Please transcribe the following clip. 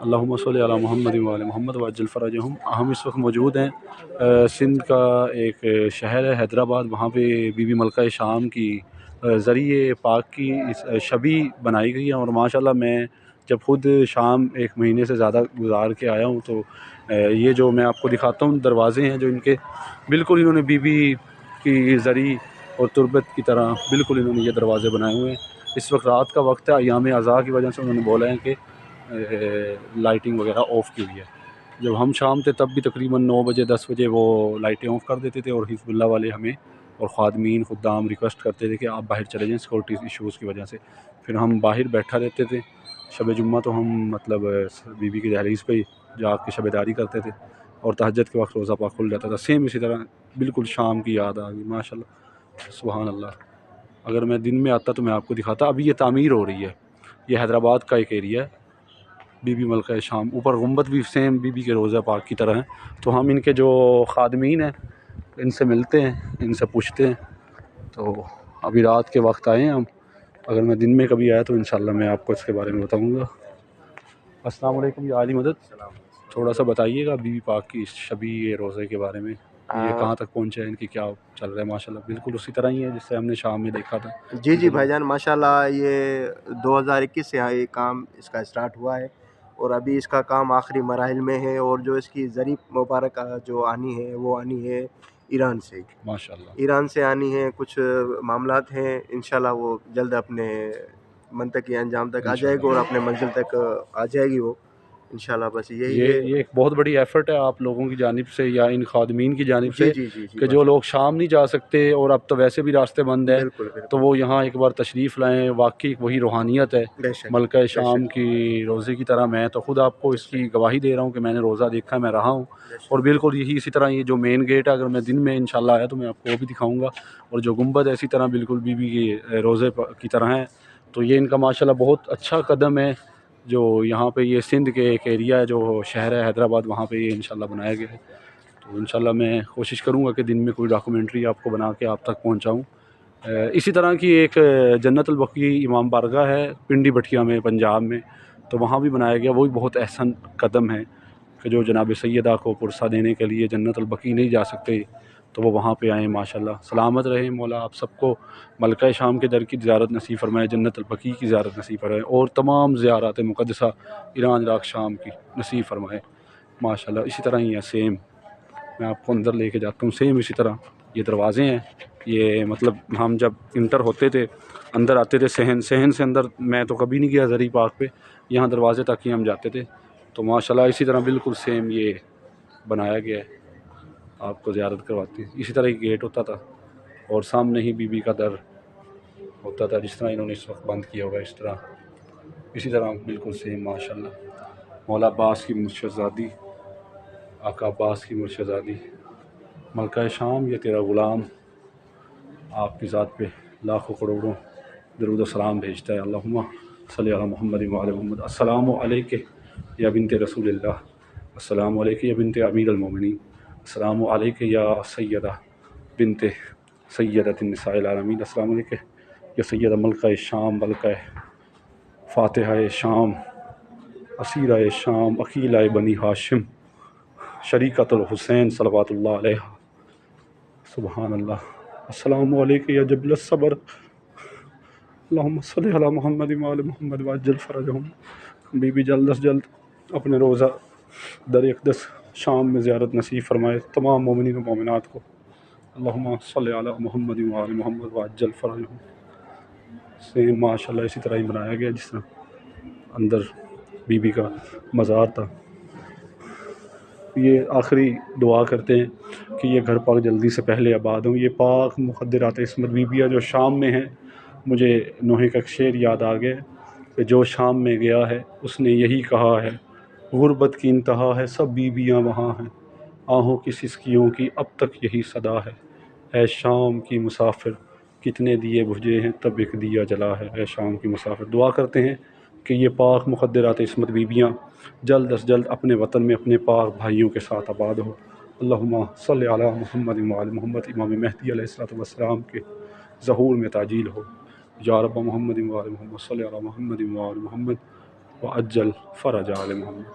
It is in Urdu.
اللہم صلی علی محمد وعلی محمد وعجل فرجہم۔ ہم اس وقت موجود ہیں سندھ کا ایک شہر ہے حیدرآباد، وہاں پہ بی بی ملکہ شام کی ذریعہ پاک کی شبی بنائی گئی ہے، اور ماشاءاللہ میں جب خود شام ایک مہینے سے زیادہ گزار کے آیا ہوں تو یہ جو میں آپ کو دکھاتا ہوں دروازے ہیں جو ان کے بالکل انہوں نے بی بی کی زری اور تربت کی طرح بالکل انہوں نے یہ دروازے بنائے ہوئے ہیں۔ اس وقت رات کا وقت ہے، ایام عزا کی وجہ سے انہوں نے بولا ہے کہ لائٹنگ وغیرہ آف کی ہوئی ہے۔ جب ہم شام تھے تب بھی تقریباً 9 بجے 10 بجے وہ لائٹیں آف کر دیتے تھے، اور حزب اللہ والے ہمیں اور خادمین خدام ریکویسٹ کرتے تھے کہ آپ باہر چلے جائیں سیکورٹی ایشوز کی وجہ سے۔ پھر ہم باہر بیٹھا رہتے تھے شب جمعہ، تو ہم مطلب بی بی کی دہلیز پہ جا کے شب داری کرتے تھے، اور تہجد کے وقت روزہ پاک کھل جاتا تھا۔ سیم اسی طرح بالکل شام کی یاد آ گئی ماشاءاللہ، سبحان اللہ۔ اگر میں دن میں آتا تو میں آپ کو دکھاتا۔ ابھی یہ تعمیر ہو رہی ہے، یہ حیدرآباد کا ایک ایریا ہے بی بی ملکہ شام۔ اوپر گنبد بھی سیم بی بی کے روضہ پاک کی طرح ہیں، تو ہم ان کے جو خادمین ہیں ان سے ملتے ہیں، ان سے پوچھتے ہیں۔ تو ابھی رات کے وقت آئے ہیں ہم، اگر میں دن میں کبھی آیا تو انشاءاللہ میں آپ کو اس کے بارے میں بتاؤں گا۔ السلام علیکم یا عالی مدد، تھوڑا سا بتائیے گا بی بی پاک کی شبی روضے کے بارے میں، یہ کہاں تک پہنچے ہیں، ان کی کیا چل رہا ہے؟ ماشاءاللہ بالکل اسی طرح ہی ہے جس سے ہم نے شام میں دیکھا تھا۔ جی بھائی جان، ماشاءاللہ یہ 2021 سے یہ کام اس کا اسٹارٹ ہوا ہے، اور ابھی اس کا کام آخری مراحل میں ہے، اور جو اس کی زری مبارک جو آنی ہے وہ آنی ہے ایران سے، ماشاءاللہ ایران سے آنی ہے۔ کچھ معاملات ہیں، انشاءاللہ وہ جلد اپنے منطقی انجام تک آ جائے گی، اور اپنے منزل تک آ جائے گی وہ انشاءاللہ۔ بس یہی ہے۔ یہ ایک بہت بڑی ایفرٹ ہے آپ لوگوں کی جانب سے یا ان خادمین کی جانب سے، جی کہ جو لوگ شام نہیں جا سکتے اور اب تو ویسے بھی راستے بند ہیں، بالکل تو وہ یہاں ایک بار تشریف لائیں۔ واقعی وہی روحانیت ہے بے شک ملکہ شام کی روزے کی طرح۔ میں تو خود آپ کو اس کی گواہی دے رہا ہوں کہ میں نے روزہ دیکھا ہے، میں رہا ہوں، اور بالکل یہی اسی طرح یہ جو مین گیٹ ہے، اگر میں دن میں انشاءاللہ آیا تو میں آپ کو وہ بھی دکھاؤں گا، اور جو گنبد ہے اسی طرح بالکل بی بی کے روزے کی طرح ہے۔ تو یہ ان کا ماشاءاللہ بہت اچھا قدم ہے، جو یہاں پہ یہ سندھ کے ایک ایریا ہے جو شہر ہے حیدرآباد، وہاں پہ یہ انشاءاللہ بنایا گیا ہے۔ تو انشاءاللہ میں کوشش کروں گا کہ دن میں کوئی ڈاکومنٹری آپ کو بنا کے آپ تک پہنچاؤں۔ اسی طرح کی ایک جنت البقیع امام بارگاہ ہے پنڈی بٹھیا میں پنجاب میں، تو وہاں بھی بنایا گیا، وہ بھی بہت احسن قدم ہے کہ جو جناب سیدہ کو پرسہ دینے کے لیے جنت البقیع نہیں جا سکتے تو وہ وہاں پہ آئیں۔ ماشاءاللہ سلامت رہیں مولا آپ سب کو، ملکہ شام کے در کی زیارت نصیب فرمائے، جنت البقیع کی زیارت نصیب فرمائے، اور تمام زیارات مقدسہ ایران عراق شام کی نصیب فرمائے ماشاءاللہ۔ اسی طرح ہی ہے سیم، میں آپ کو اندر لے کے جاتا ہوں، سیم اسی طرح یہ دروازے ہیں۔ یہ مطلب ہم جب انٹر ہوتے تھے اندر آتے تھے صحن سے اندر، میں تو کبھی نہیں گیا زری پاک پہ، یہاں دروازے تک ہی ہم جاتے تھے۔ تو ماشاءاللہ اسی طرح بالکل سیم یہ بنایا گیا ہے، آپ کو زیارت کرواتے ہیں۔ اسی طرح ہی گیٹ ہوتا تھا، اور سامنے ہی بی بی کا در ہوتا تھا، جس طرح انہوں نے اس وقت بند کیا ہوگا اس طرح، اسی طرح بالکل سیم ماشاءاللہ۔ مولا عباس کی مرشدزادی، آقا عباس کی مرشدزادی، ملکہ شام یہ تیرا غلام، آپ کی ذات پہ لاکھوں کروڑوں درود و سلام بھیجتا ہے۔ اللہم صلی علی محمد وعلی محمد۔ السلام علیکہ یا بنت رسول اللہ، السلام علیکہ یا بنت امیر المومنین، السلام علیکہ یا سیدہ بنت سیدۃ النساء العالمین، السلام علیکہ یا سیدہ ملکہ شام، ملکہ فاتحہ شام، اسیرہ شام، عقیلہ بنی ہاشم، شریکۃ الحسین صلوات اللہ علیہ، سبحان اللہ۔ السلام علیکہ یا جبل الصبر، اللہم صلی علی محمد وعلی محمد وعجل فرجہم۔ بی بی جلد از جلد اپنے روزہ در اقدس شام میں زیارت نصیب فرمائے تمام مومنین و مومنات کو۔ اللہم صلی علی محمد وعلی محمد وعجل فرجہم۔ سیم ماشاءاللہ اسی طرح ہی بنایا گیا جس طرح اندر بی بی کا مزار تھا۔ یہ آخری دعا کرتے ہیں کہ یہ گھر پاک جلدی سے پہلے آباد ہوں۔ یہ پاک مقدرات عصمت بیبیاں جو شام میں ہیں، مجھے نوحے کا شعر یاد آ گیا کہ جو شام میں گیا ہے اس نے یہی کہا ہے، غربت کی انتہا ہے سب بیبیاں وہاں ہیں، آہوں کی سسکیوں کی اب تک یہی صدا ہے، اے شام کی مسافر کتنے دیے بجھے ہیں تب ایک دیا جلا ہے، اے شام کی مسافر۔ دعا کرتے ہیں کہ یہ پاک مقدرات عصمت بیبیاں جلد از جلد اپنے وطن میں اپنے پاک بھائیوں کے ساتھ آباد ہو۔ اللہم صلی علی محمد وعلی محمد، امام مہدی علیہ الصلوۃ والسلام کے ظہور میں تعجیل ہو۔ یا رب محمد وعلی محمد صلی علی محمد وعلی محمد وعجل فرج آل محمد.